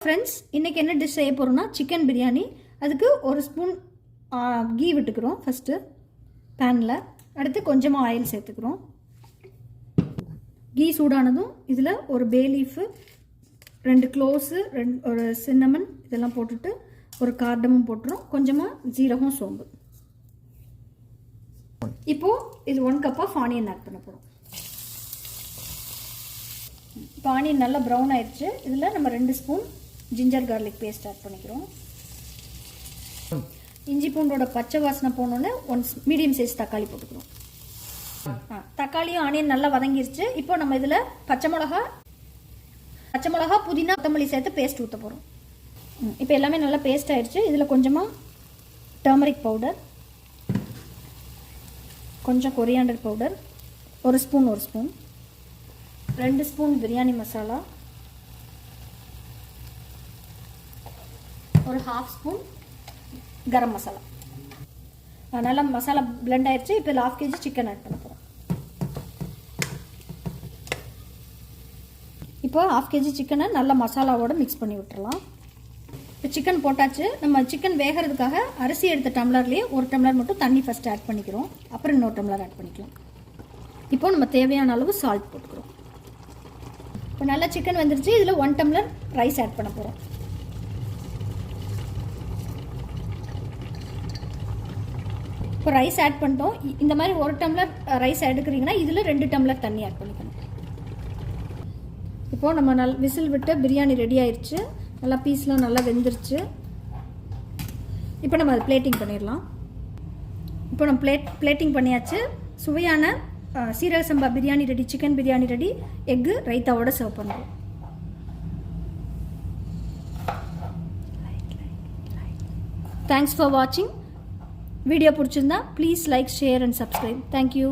Friends, இன்றைக்கி என்ன dish செய்ய போகிறோம்னா சிக்கன் பிரியாணி. அதுக்கு ஒரு ஸ்பூன் கீ விட்டுக்கிறோம் ஃபஸ்ட்டு பேனில். அடுத்து கொஞ்சமாக ஆயில் சேர்த்துக்கிறோம். கீ சூடானதும் இதில் ஒரு பே லீஃபு, 2 க்ளோஸு, ஒரு சின்னமன் இதெல்லாம் போட்டுட்டு ஒரு கார்டமும் போட்டுரும். கொஞ்சமாக ஜீரகம், சோம்பு. இப்போது இது 1 கப் ஆஃப் ஆனியன் ஆட் பண்ண போகிறோம். இப்போ ஆனியன் நல்லா ப்ரௌன் ஆயிடுச்சு. இதில் நம்ம 2 spoon ginger garlic paste add பண்ணிக்கிறோம். இஞ்சி பூண்டோட பச்சை வாசனை போனோன்னு 1 மீடியம் சைஸ் தக்காளி போட்டுக்கிறோம். தக்காளியும் ஆனியன் நல்லா வதங்கிருச்சு. இப்போ நம்ம இதில் பச்சை மிளகா, புதினா, கொத்தமல்லி சேர்த்து பேஸ்ட் ஊற்ற போகிறோம். இப்போ எல்லாமே நல்லா பேஸ்ட் ஆயிடுச்சு. இதில் கொஞ்சமாக டர்மரிக் பவுடர், கொஞ்சம் coriander powder, 1 spoon 2 spoon biryani masala, ஒரு 1/2 ஸ்பூன் கரம் மசாலா. நல்லா மசாலா பிளெண்ட் ஆயிடுச்சு. இப்போ 1/2 kg சிக்கன் ஆட் பண்ண போகிறோம். இப்போ 1/2 kg சிக்கனை நல்லா மசாலாவோட மிக்ஸ் பண்ணி விட்டுறலாம். இப்போ சிக்கன் போட்டாச்சு. நம்ம சிக்கன் வேகிறதுக்காக அரிசி எடுத்த டம்ளர்லேயே 1 டம்ளர் மட்டும் தண்ணி ஃபஸ்ட்டு ஆட் பண்ணிக்கிறோம். அப்புறம் இன்னொரு டம்ளர் ஆட் பண்ணிக்கலாம். இப்போ நம்ம தேவையான அளவு சால்ட் போட்டுக்கிறோம். இப்போ நல்லா சிக்கன் வந்துருச்சு. இதில் 1 டம்ளர் ரைஸ் ஆட் பண்ண போகிறோம். இப்போ ரைஸ் ஆட் பண்ணிட்டோம். இந்த மாதிரி 1 டம்ளர் ரைஸ் எடுக்கிறீங்கன்னா இதில் 2 டம்ளர் தண்ணி ஆட் பண்ணிக்கணும். இப்போது நம்ம விசில் விட்டு பிரியாணி ரெடி ஆயிடுச்சு. நல்லா பீஸ்லாம் நல்லா வெந்துருச்சு. இப்போ நம்ம அதை பிளேட்டிங் பண்ணிடலாம். இப்போ நம்ம பிளேட்டிங் பண்ணியாச்சு. சுவையான சீரக சம்பா biryani ready, chicken biryani ready. எக்கு ரைத்தாவோட சர்வ் பண்ணுறோம். தேங்க்ஸ் ஃபார் வாட்சிங். வீடியோ பிடிச்சிருந்தா please like, share and subscribe. Thank you.